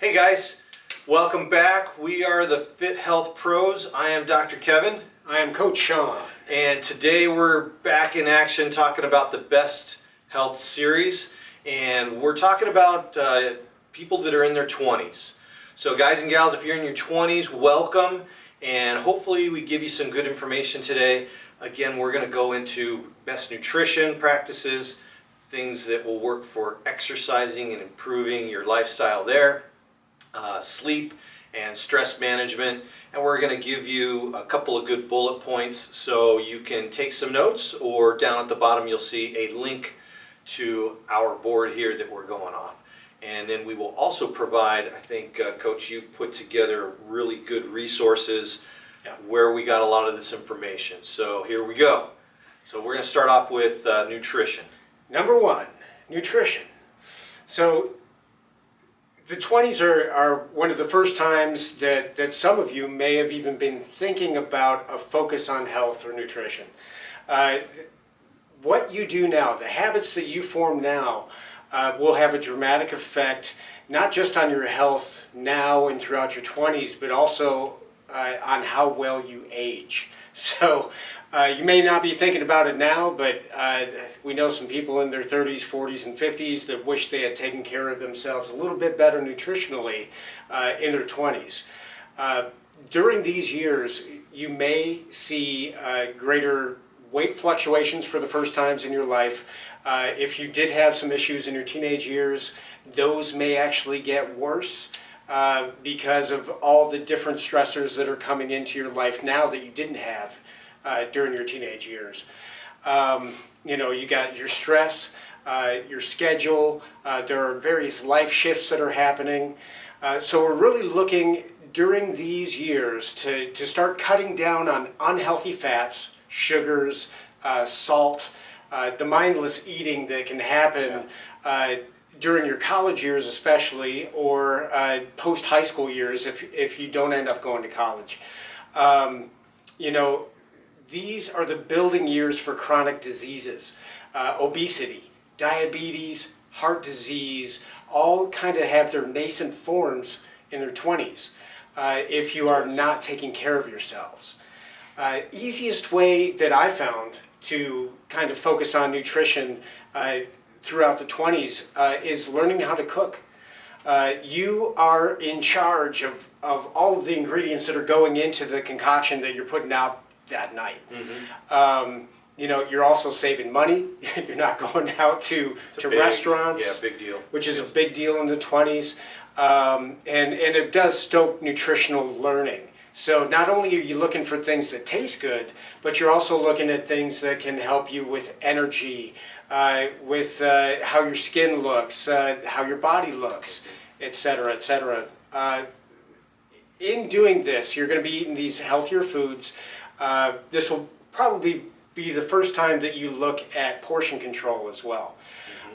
Hey guys, welcome back. We are the FitHealth Pros. I am Dr. Kevin. I am Coach Sean. And today we're back in action talking about the Best Health series. And we're talking about people that are in their 20s. So guys and gals, if you're in your 20s, welcome. And hopefully we give you some good information today. Again, we're going to go into best nutrition practices, things that will work for exercising and improving your lifestyle there, sleep and stress management, and we're going to give you a couple of good bullet points so you can take some notes, or down at the bottom you'll see a link to our board here that we're going off. And then we will also provide, I think, Coach, you put together really good resources where we got a lot of this information. So here we go. So we're going to start off with nutrition. Number one, nutrition. So the 20s are one of the first times that some of you may have even been thinking about a focus on health or nutrition. What you do now, the habits that you form now, will have a dramatic effect, not just on your health now and throughout your 20s, but also on how well you age. So you may not be thinking about it now, but we know some people in their 30s, 40s, and 50s that wish they had taken care of themselves a little bit better nutritionally in their 20s. During these years, you may see greater weight fluctuations for the first times in your life. If you did have some issues in your teenage years, those may actually get worse because of all the different stressors that are coming into your life now that you didn't have during your teenage years. You got your stress, your schedule, there are various life shifts that are happening. So we're really looking during these years to start cutting down on unhealthy fats, sugars, salt, the mindless eating that can happen during your college years especially, or post-high school years if you don't end up going to college. These are the building years for chronic diseases. Obesity, diabetes, heart disease, all kind of have their nascent forms in their 20s if you are not taking care of yourselves. Easiest way that I found to kind of focus on nutrition throughout the 20s is learning how to cook. You are in charge of all of the ingredients that are going into the concoction that you're putting out that night. Mm-hmm. You're also saving money. You're not going out to restaurants. Yeah, big deal. Which is a big deal in the 20s. And it does stoke nutritional learning. So not only are you looking for things that taste good, but you're also looking at things that can help you with energy, with how your skin looks, how your body looks, etc., etc. In doing this, you're going to be eating these healthier foods. This will probably be the first time that you look at portion control as well.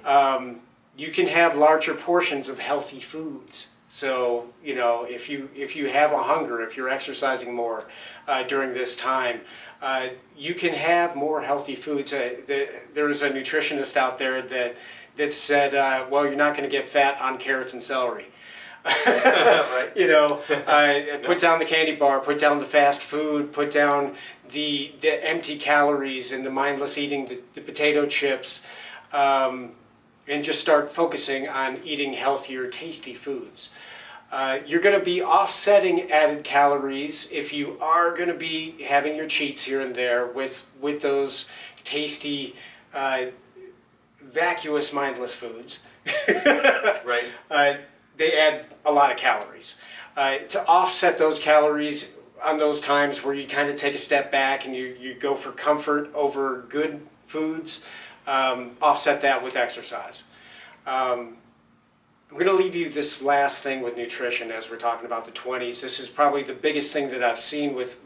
Mm-hmm. You can have larger portions of healthy foods. So, if you have a hunger, if you're exercising more during this time, you can have more healthy foods. There's a nutritionist out there that said, well, you're not going to get fat on carrots and celery. Right. Put down the candy bar, put down the fast food, put down the empty calories and the mindless eating, the potato chips, and just start focusing on eating healthier, tasty foods. You're going to be offsetting added calories if you are going to be having your cheats here and there with those tasty, vacuous, mindless foods. Right. They add a lot of calories. To offset those calories on those times where you kind of take a step back and you go for comfort over good foods, offset that with exercise. I'm going to leave you this last thing with nutrition as we're talking about the 20s. This is probably the biggest thing that I've seen with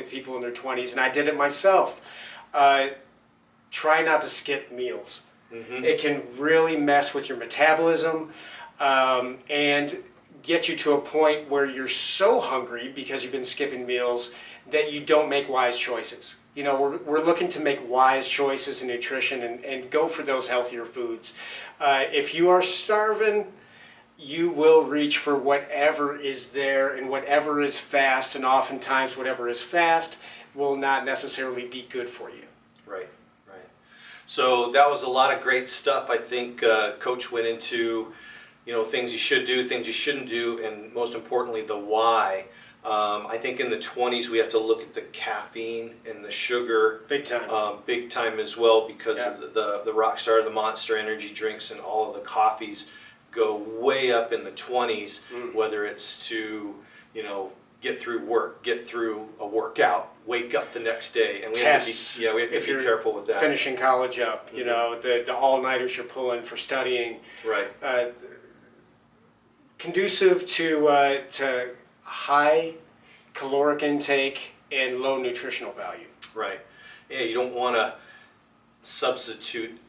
people in their 20s, and I did it myself. Try not to skip meals. Mm-hmm. It can really mess with your metabolism and get you to a point where you're so hungry because you've been skipping meals that you don't make wise choices. We're looking to make wise choices in nutrition and go for those healthier foods. If you are starving, you will reach for whatever is there and whatever is fast, and oftentimes whatever is fast will not necessarily be good for you. Right, right. So that was a lot of great stuff. I think Coach went into, things you should do, things you shouldn't do, and most importantly, the why. I think in the 20s we have to look at the caffeine and the sugar Big time. big time as well, because Yeah. of the Rockstar, the Monster energy drinks, and all of the coffees go way up in the 20s, whether it's to, get through work, get through a workout, wake up the next day, and we Tests. have to be, If be you're careful with that. Finishing college up, the all-nighters you're pulling for studying. Right. Conducive to high caloric intake and low nutritional value. Right. Yeah, you don't want to substitute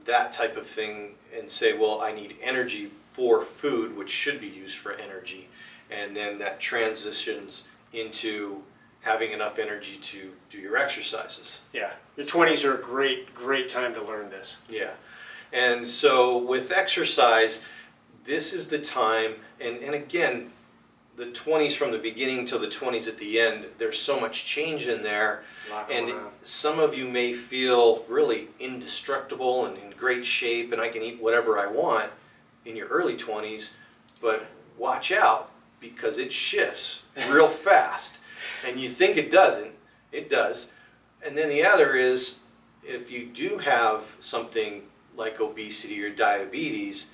that type of thing and say, well, I need energy for food, which should be used for energy, and then that transitions into having enough energy to do your exercises. Yeah, your 20s are a great time to learn this. Yeah. And so with exercise, this is the time, and again, the 20s from the beginning till the 20s at the end, there's so much change in there. And some of you may feel really indestructible and in great shape, and I can eat whatever I want in your early 20s, but watch out, because it shifts real fast. And you think it doesn't, it does. And then the other is, if you do have something like obesity or diabetes,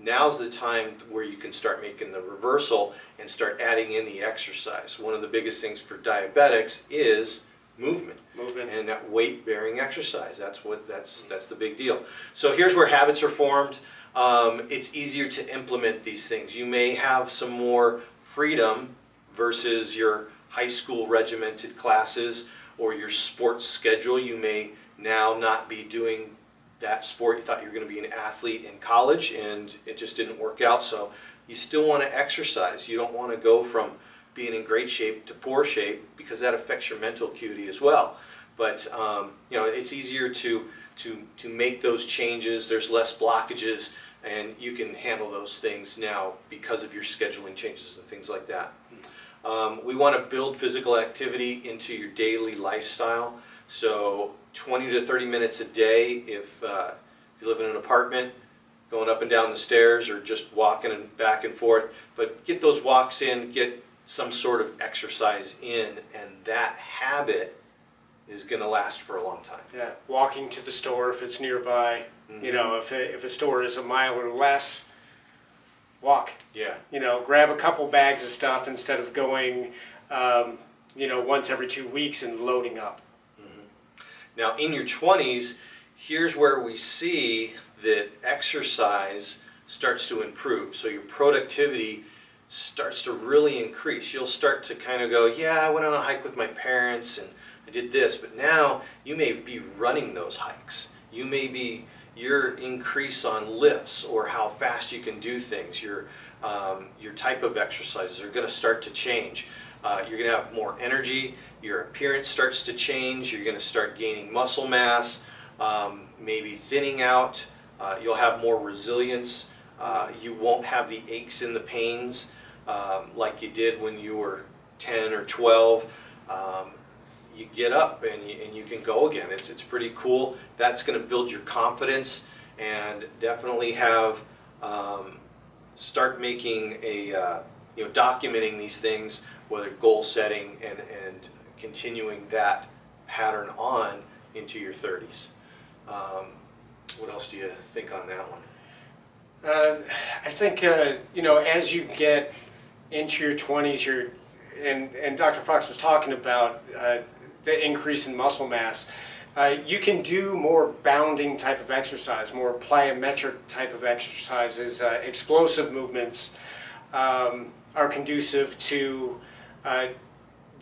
now's the time where you can start making the reversal and start adding in the exercise. One of the biggest things for diabetics is movement. And that weight-bearing exercise. That's the big deal. So here's where habits are formed. It's easier to implement these things. You may have some more freedom versus your high school regimented classes or your sports schedule. You may now not be doing that sport. You thought you were going to be an athlete in college and it just didn't work out. So you still want to exercise. You don't want to go from being in great shape to poor shape, because that affects your mental acuity as well. But it's easier to make those changes. There's less blockages, and you can handle those things now because of your scheduling changes and things like that. We want to build physical activity into your daily lifestyle. So 20 to 30 minutes a day. If you live in an apartment, going up and down the stairs or just walking and back and forth, but get those walks in, get some sort of exercise in, and that habit is going to last for a long time. Yeah, walking to the store if it's nearby. If a store is a mile or less, walk. Yeah. Grab a couple bags of stuff instead of going, once every 2 weeks and loading up. Now, in your 20s, here's where we see that exercise starts to improve. So your productivity starts to really increase. You'll start to kind of go, yeah, I went on a hike with my parents and I did this, but now you may be running those hikes. You may be, your increase on lifts or how fast you can do things, your type of exercises are going to start to change. You're going to have more energy, your appearance starts to change, you're going to start gaining muscle mass, maybe thinning out, you'll have more resilience, you won't have the aches and the pains like you did when you were 10 or 12. You get up and you can go again. It's pretty cool. That's going to build your confidence, and definitely have start making documenting these things, whether goal setting and continuing that pattern on into your 30s. What else do you think on that one? I think as you get into your 20s, and Dr. Fox was talking about the increase in muscle mass. You can do more bounding type of exercise, more plyometric type of exercises. Explosive movements are conducive to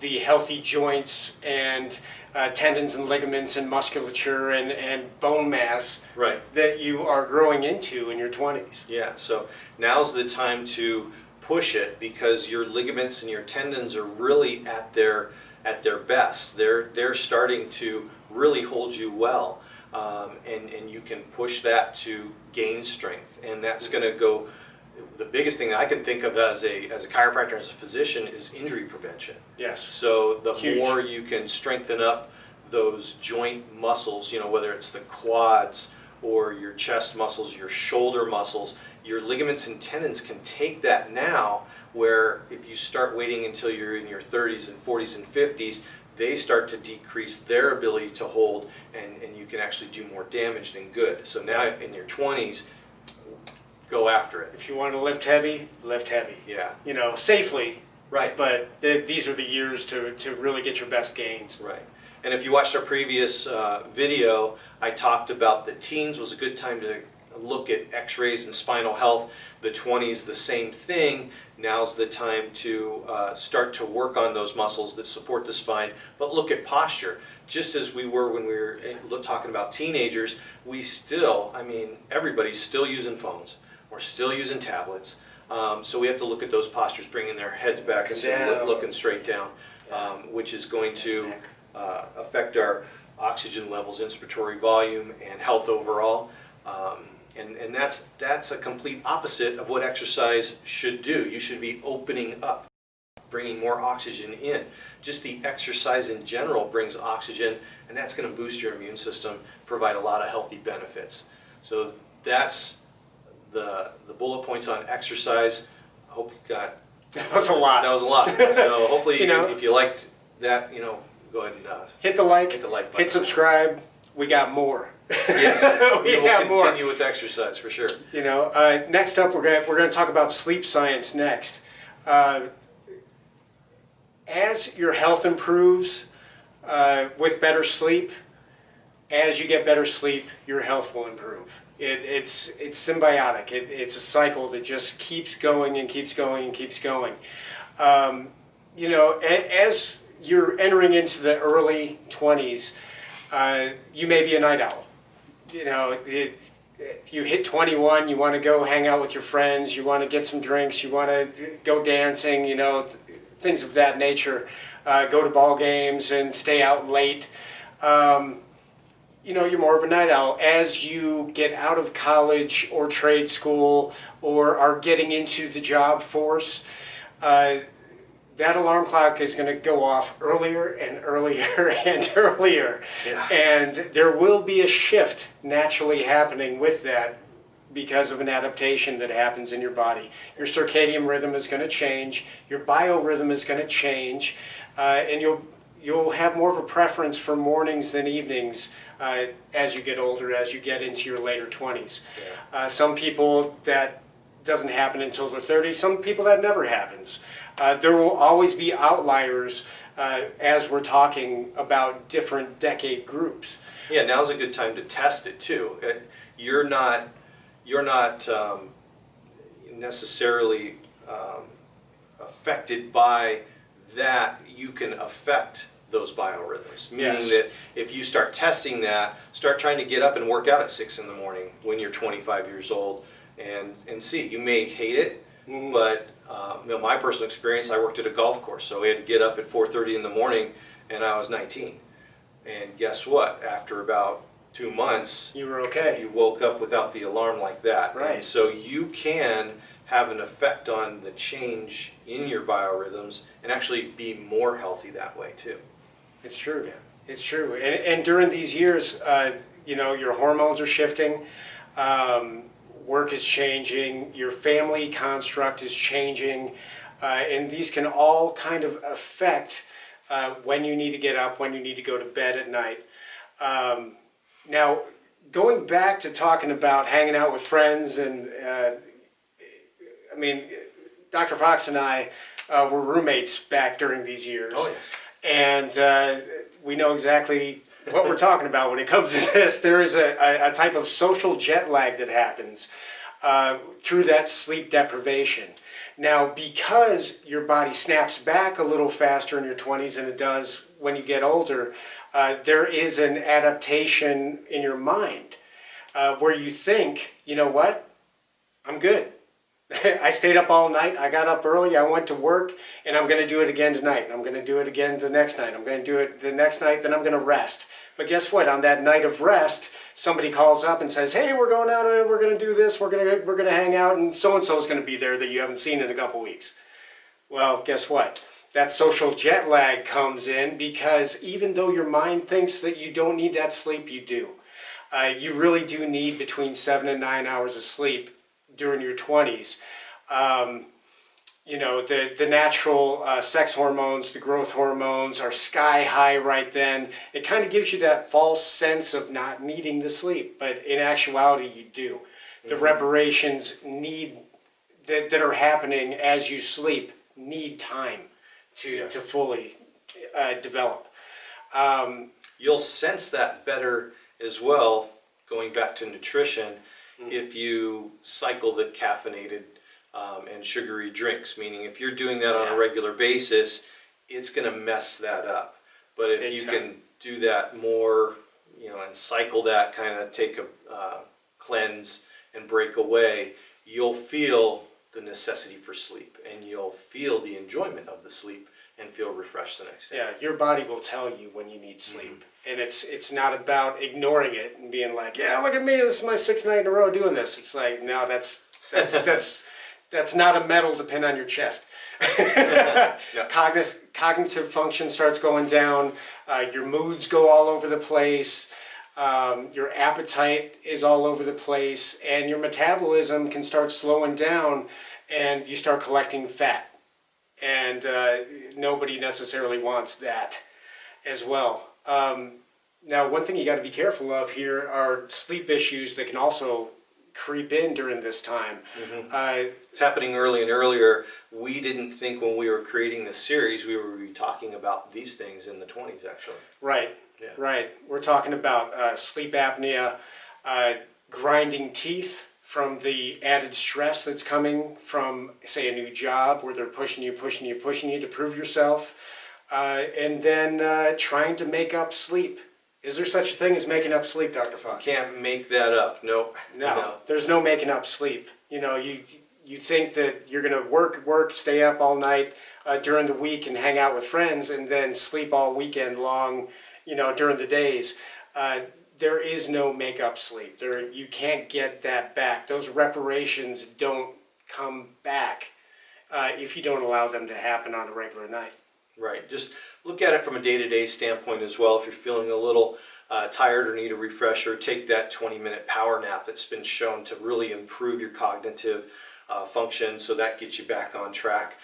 the healthy joints and tendons and ligaments and musculature and bone mass that you are growing into in your 20s. Yeah, so now's the time to push it, because your ligaments and your tendons are really at their best. They're starting to really hold you well, and you can push that to gain strength, and that's going to go the biggest thing that I can think of as a chiropractor, as a physician, is injury prevention. Yes. So the Huge. more you can strengthen up those joint muscles, whether it's the quads or your chest muscles, your shoulder muscles, your ligaments and tendons can take that now, where if you start waiting until you're in your 30s and 40s and 50s, they start to decrease their ability to hold, and you can actually do more damage than good. So now in your 20s, go after it. If you want to lift heavy, lift heavy. Yeah. Safely. Right. But these are the years to really get your best gains. Right. And if you watched our previous video, I talked about the teens was a good time to look at x-rays and spinal health. The 20s, the same thing. Now's the time to start to work on those muscles that support the spine, but look at posture. Just as we were when we were talking about teenagers, everybody's still using phones. We're still using tablets. So we have to look at those postures, bringing their heads back instead of looking straight down, which is going to affect our oxygen levels, inspiratory volume, and health overall. And that's a complete opposite of what exercise should do. You should be opening up, bringing more oxygen in. Just the exercise in general brings oxygen, and that's going to boost your immune system, provide a lot of healthy benefits. So that's the bullet points on exercise. I hope you got... That was a lot. That was a lot. So hopefully, if you liked that, go ahead and hit the like button. Hit subscribe. We got more. Yes, we will continue with exercise for sure. Next up, we're gonna talk about sleep science next. As your health improves with better sleep, as you get better sleep, your health will improve. It's symbiotic. It's a cycle that just keeps going and keeps going and keeps going. As you're entering into the early 20s, you may be a night owl. If you hit 21, you want to go hang out with your friends, you want to get some drinks, you want to go dancing, things of that nature, go to ball games and stay out late. You're more of a night owl. As you get out of college or trade school or are getting into the job force, that alarm clock is going to go off earlier and earlier and earlier. Yeah. And there will be a shift naturally happening with that because of an adaptation that happens in your body. Your circadian rhythm is going to change, your biorhythm is going to change, and you'll have more of a preference for mornings than evenings as you get older, as you get into your later 20s. Yeah. Some people that doesn't happen until their 30s, some people that never happens. There will always be outliers as we're talking about different decade groups. Yeah, now's a good time to test it too. You're not necessarily affected by that. You can affect those biorhythms, meaning that if you start testing that, start trying to get up and work out at 6 in the morning when you're 25 years old, and see. You may hate it, but my personal experience, I worked at a golf course, so we had to get up at 4:30 in the morning, and I was 19. And guess what? After about 2 months, you were okay. You woke up without the alarm like that. Right. And so you can have an effect on the change in your biorhythms and actually be more healthy that way too. It's true. Yeah. It's true. And during these years, your hormones are shifting. Work is changing, your family construct is changing, and these can all kind of affect when you need to get up, when you need to go to bed at night. Now, going back to talking about hanging out with friends, and Dr. Fox and I were roommates back during these years. Oh, yes. And we know exactly what we're talking about when it comes to this. There is a type of social jet lag that happens through that sleep deprivation. Now, because your body snaps back a little faster in your 20s than it does when you get older, there is an adaptation in your mind where you think, you know what, I'm good. I stayed up all night. I got up early. I went to work, and I'm going to do it again tonight. And I'm going to do it again the next night. I'm going to do it the next night. Then I'm going to rest. But guess what? On that night of rest, somebody calls up and says, "Hey, we're going out and we're going to do this. We're going to hang out, and so is going to be there that you haven't seen in a couple weeks." Well, guess what? That social jet lag comes in because even though your mind thinks that you don't need that sleep, you do. You really do need between 7 and 9 hours of sleep during your 20s. The natural sex hormones, the growth hormones are sky high right then. It kind of gives you that false sense of not needing the sleep, but in actuality you do. The reparations that are happening as you sleep need time to fully develop. You'll sense that better as well, going back to nutrition, if you cycle the caffeinated and sugary drinks. Meaning if you're doing that on a regular basis, it's going to mess that up. But if you can do that more, and cycle that, kind of take a cleanse and break away, you'll feel the necessity for sleep, and you'll feel the enjoyment of the sleep and feel refreshed the next day. Yeah, your body will tell you when you need sleep. And it's not about ignoring it and being like, yeah, look at me, this is my 6th night in a row doing this. It's like, no, that's not a medal to pin on your chest. Cognitive function starts going down, your moods go all over the place, your appetite is all over the place, and your metabolism can start slowing down, and you start collecting fat. And nobody necessarily wants that as well. Now, one thing you got to be careful of here are sleep issues that can also creep in during this time. It's happening early and earlier. We didn't think when we were creating this series we would be talking about these things in the 20s, actually. Right, right. We're talking about sleep apnea, grinding teeth from the added stress that's coming from, say, a new job where they're pushing you to prove yourself, and then trying to make up sleep. Is there such a thing as making up sleep, Dr. Fox? Can't make that up. Nope. No, there's no making up sleep. You think that you're going to work, stay up all night during the week and hang out with friends, and then sleep all weekend long, during the days. There is no make-up sleep. You can't get that back. Those reparations don't come back if you don't allow them to happen on a regular night. Right. Just look at it from a day-to-day standpoint as well. If you're feeling a little tired or need a refresher, take that 20-minute power nap that's been shown to really improve your cognitive function, so that gets you back on track.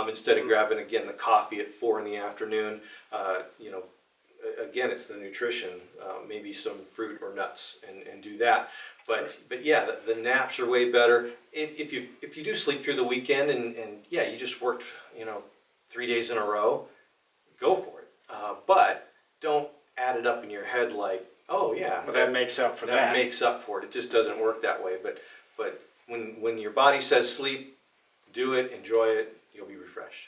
Instead of grabbing, again, the coffee at 4 in the afternoon, again, it's the nutrition, maybe some fruit or nuts, and do that. But yeah, the naps are way better. If you do sleep through the weekend and you just worked 3 days in a row, go for it. But don't add it up in your head like, oh yeah, well, that makes up for that. That makes up for it. It just doesn't work that way. But when your body says sleep, do it, enjoy it, you'll be refreshed.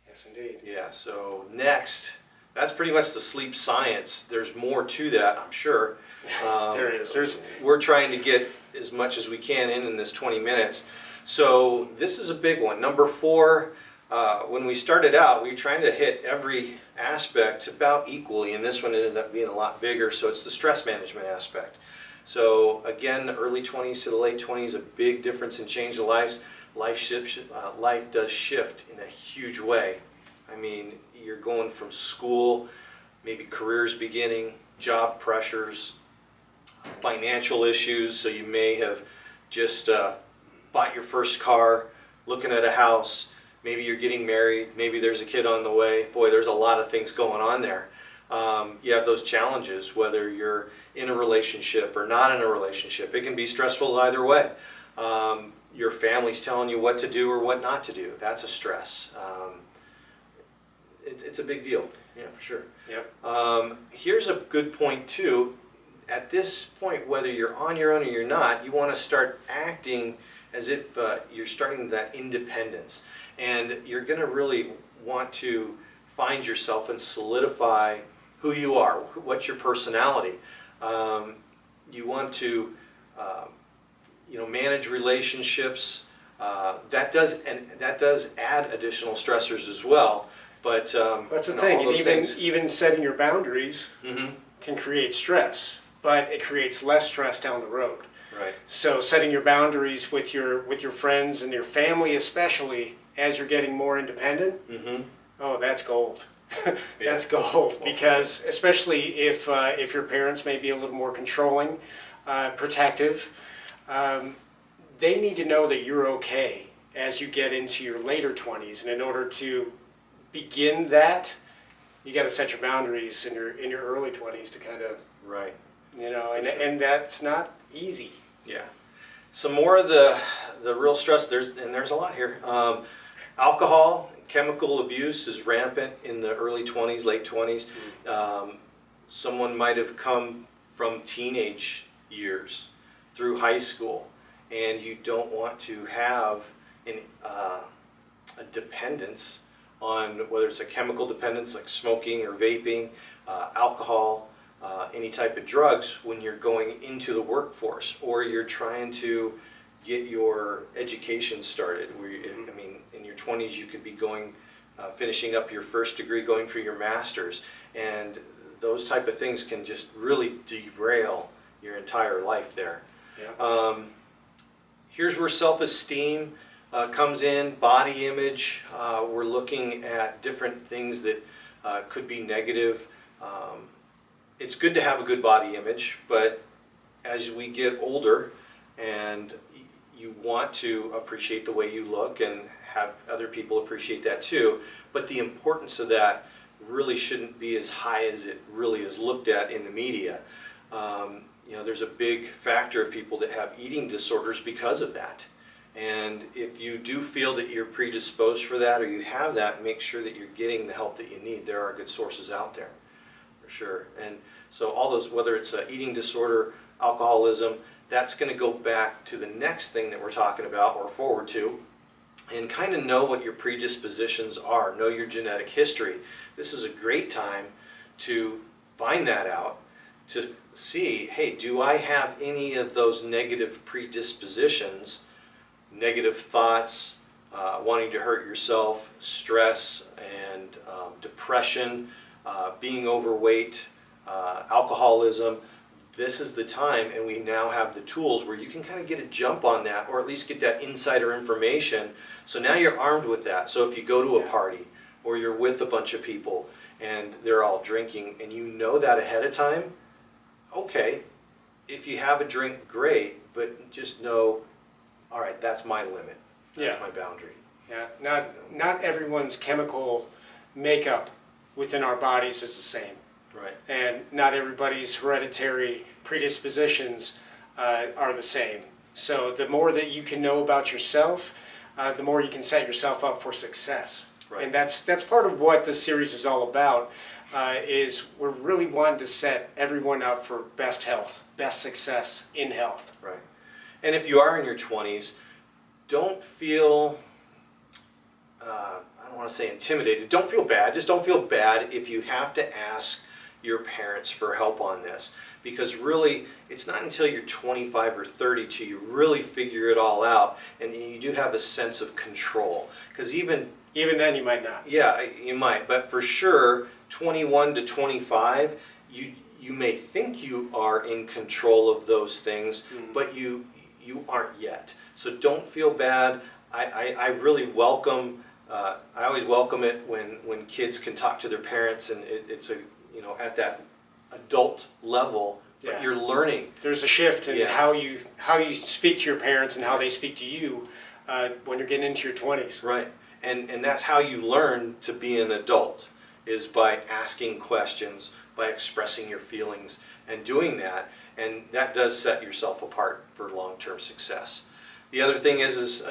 Yes, indeed. Yeah. So next. That's pretty much the sleep science. There's more to that, I'm sure. There is. We're trying to get as much as we can in this 20 minutes. So this is a big one. Number 4, when we started out, we were trying to hit every aspect about equally, and this one ended up being a lot bigger. So it's the stress management aspect. So again, the early 20s to the late 20s, a big difference in change of lives. Life does shift in a huge way. I mean, you're going from school, maybe careers beginning, job pressures, financial issues. So you may have just bought your first car, looking at a house. Maybe you're getting married. Maybe there's a kid on the way. Boy, there's a lot of things going on there. You have those challenges, whether you're in a relationship or not in a relationship. It can be stressful either way. Your family's telling you what to do or what not to do. That's a stress. It's a big deal, for sure. Yep. Here's a good point too. At this point, whether you're on your own or you're not, you want to start acting as if you're starting that independence. And you're going to really want to find yourself and solidify who you are, what's your personality. You want to, manage relationships. That does add additional stressors as well. But That's the all thing, and those even things. even setting your boundaries Mm-hmm. can create stress, but it creates less stress down the road. Right. So setting your boundaries with your friends and your family, especially as you're getting more independent, Mm-hmm. oh, that's gold. Yeah. That's gold, Well, because especially if your parents may be a little more controlling, protective, they need to know that you're okay as you get into your later 20s. And in order to begin that, you got to set your boundaries in your early 20s to kind of, Right. and, For sure. and that's not easy. Yeah. Some more of the real stress. There's a lot here. Alcohol, chemical abuse is rampant in the early 20s, late 20s. Someone might have come from teenage years through high school, and you don't want to have a dependence on whether it's a chemical dependence like smoking or vaping, alcohol, any type of drugs when you're going into the workforce or you're trying to get your education started. In your 20s you could be going, finishing up your first degree, going for your master's, and those type of things can just really derail your entire life there. Yeah. Here's where self-esteem comes in, body image. We're looking at different things that could be negative. It's good to have a good body image, but as we get older and you want to appreciate the way you look and have other people appreciate that too, but the importance of that really shouldn't be as high as it really is looked at in the media. There's a big factor of people that have eating disorders because of that. And if you do feel that you're predisposed for that or you have that, make sure that you're getting the help that you need. There are good sources out there, for sure. And so all those, whether it's an eating disorder, alcoholism, that's going to go back to the next thing that we're talking about or forward to, and kind of know what your predispositions are, know your genetic history. This is a great time to find that out, to see, hey, do I have any of those negative predispositions, negative thoughts, wanting to hurt yourself, stress and depression, being overweight, alcoholism. This is the time, and we now have the tools where you can kind of get a jump on that, or at least get that insider information. So now you're armed with that. So if you go to a party or you're with a bunch of people and they're all drinking and you know that ahead of time, okay, if you have a drink, great, but just know, all right, that's my limit. That's my boundary. Yeah. Not everyone's chemical makeup within our bodies is the same. Right. And not everybody's hereditary predispositions are the same. So the more that you can know about yourself, the more you can set yourself up for success. Right. And that's part of what this series is all about, is we're really wanting to set everyone up for best health, best success in health. Right. And if you are in your 20s, don't feel, I don't want to say intimidated, don't feel bad, just don't feel bad if you have to ask your parents for help on this, because really it's not until you're 25 or 30 till you really figure it all out and you do have a sense of control, because even then you might not. Yeah, you might, but for sure 21 to 25 you may think you are in control of those things, but you aren't yet. So don't feel bad. I really welcome, I always welcome it when kids can talk to their parents, and it's a, at that adult level, but you're learning. There's a shift in how you speak to your parents and how they speak to you when you're getting into your 20s. Right, and that's how you learn to be an adult, is by asking questions, by expressing your feelings, and doing that, and that does set yourself apart for long-term success. The other thing is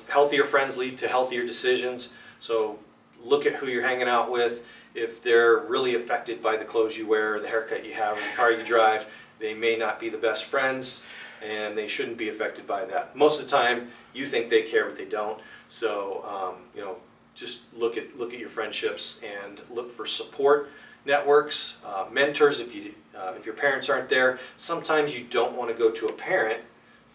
healthier friends lead to healthier decisions, so look at who you're hanging out with. If they're really affected by the clothes you wear, the haircut you have, or the car you drive, they may not be the best friends, and they shouldn't be affected by that. Most of the time, you think they care, but they don't. So, just look at your friendships and look for support networks, mentors. If your parents aren't there, sometimes you don't want to go to a parent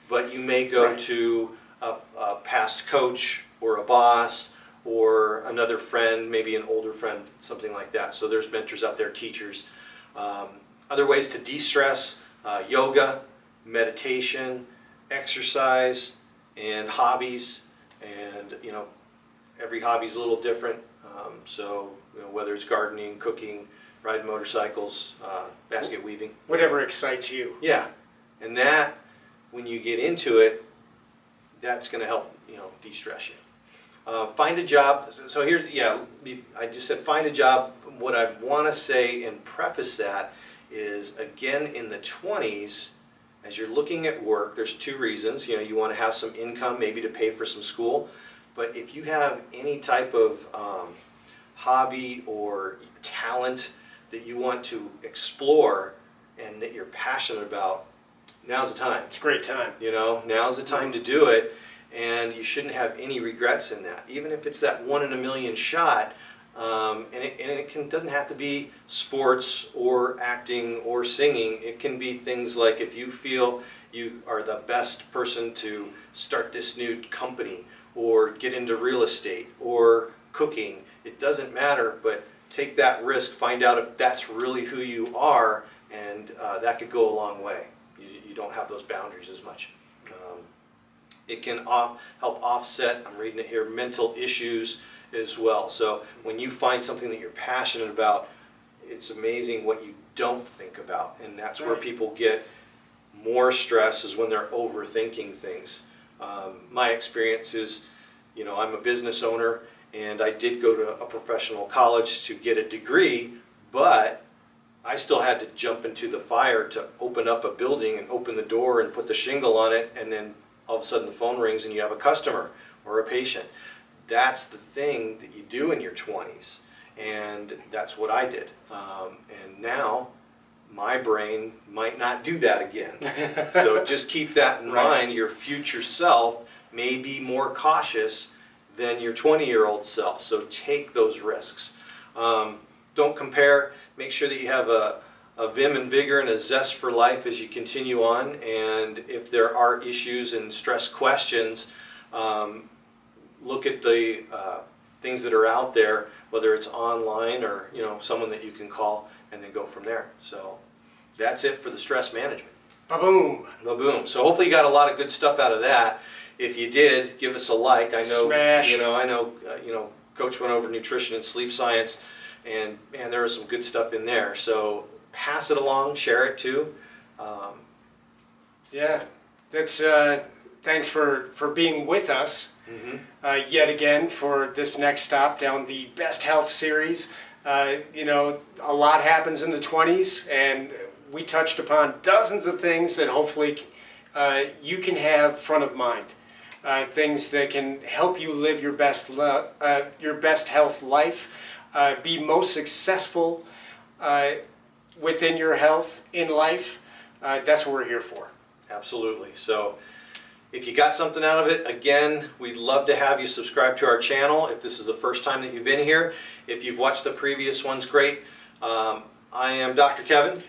but you may go Right. to a past coach or a boss or another friend, maybe an older friend, something like that. So there's mentors out there, teachers. Other ways to de-stress, yoga, meditation, exercise, and hobbies. And every hobby's a little different. So whether it's gardening, cooking, riding motorcycles, basket weaving. Whatever excites you. Yeah, and that, when you get into it, that's going to help de-stress you. Find a job. So here's, I just said find a job. What I want to say and preface that is, again, in the 20s, as you're looking at work, there's two reasons. You want to have some income, maybe to pay for some school. But if you have any type of hobby or talent that you want to explore and that you're passionate about, now's the time. It's a great time. Now's the time to do it, and you shouldn't have any regrets in that. Even if it's that 1 in a million shot, and it doesn't have to be sports or acting or singing. It can be things like, if you feel you are the best person to start this new company or get into real estate or cooking. It doesn't matter, but take that risk, find out if that's really who you are, and that could go a long way. You don't have those boundaries as much. It can help offset, I'm reading it here, mental issues as well. So when you find something that you're passionate about, it's amazing what you don't think about, and that's where people get more stress, is when they're overthinking things. My experience is, I'm a business owner, and I did go to a professional college to get a degree, but I still had to jump into the fire to open up a building and open the door and put the shingle on it, and then all of a sudden the phone rings and you have a customer or a patient. That's the thing that you do in your 20s, and that's what I did. And now my brain might not do that again. So just keep that in mind. Your future self may be more cautious than your 20-year-old self, so take those risks. Don't compare. Make sure that you have a vim and vigor and a zest for life as you continue on, and if there are issues and stress questions, look at the things that are out there, whether it's online or someone that you can call, and then go from there. So that's it for the stress management. Ba-boom. Ba-boom. So hopefully you got a lot of good stuff out of that. If you did, give us a like. I know, Smash. I know, Coach went over nutrition and sleep science, and man, there was some good stuff in there. So pass it along, share it too. Yeah, that's thanks for being with us yet again for this next stop down the Best Health series. A lot happens in the 20s, and we touched upon dozens of things that hopefully you can have front of mind. Things that can help you live your best health life, be most successful within your health in life. That's what we're here for. Absolutely. So if you got something out of it, again, we'd love to have you subscribe to our channel if this is the first time that you've been here. If you've watched the previous ones, great. I am Dr. Kevin.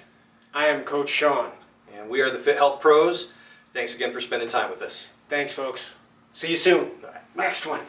I am Coach Sean. And we are the FitHealth Pros. Thanks again for spending time with us. Thanks, folks. See you soon. Bye. Next one.